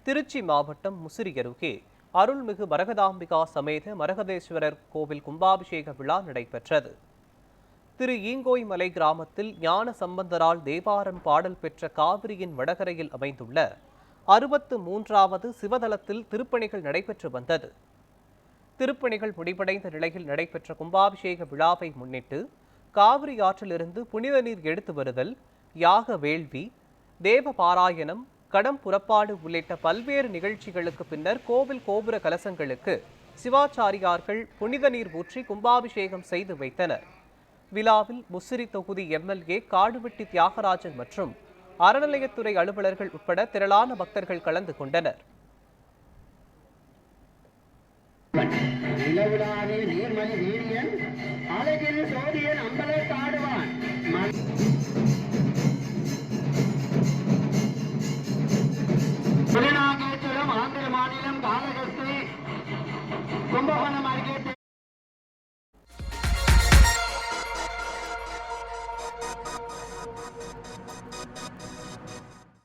திருச்சி மாவட்டம் முசிறி அருகே அருள்மிகு மரகதாம்பிகா சமேத மரகதேஸ்வரர் கோவில் கும்பாபிஷேக விழா நடைபெற்றது. திரு ஈங்கோய்மலை கிராமத்தில் ஞான சம்பந்தரால் தேவாரம் பாடல் பெற்ற காவிரியின் வடகரையில் அமைந்துள்ள 63வது சிவதலத்தில் திருப்பணிகள் நடைபெற்று வந்தது. திருப்பணிகள் முடிவடைந்த நிலையில் நடைபெற்ற கும்பாபிஷேக விழாவை முன்னிட்டு காவிரி ஆற்றிலிருந்து புனித நீர் எடுத்து வருதல், யாக வேள்வி, தேவ பாராயணம், கடம் புறப்பாடு உள்ளிட்ட பல்வேறு நிகழ்ச்சிகளுக்கு பின்னர் கோவில் கோபுர கலசங்களுக்கு சிவாச்சாரியார்கள் புனித நீர் ஊற்றி கும்பாபிஷேகம் செய்து வைத்தனர். விழாவில் முசிறி தொகுதி எம்எல்ஏ காடுவெட்டி தியாகராஜன் மற்றும் அறநிலையத்துறை அலுவலர்கள் உட்பட திரளான பக்தர்கள் கலந்து கொண்டனர். ஆந்திர மாநிலம் காலகஸ்தி கும்பகோணம்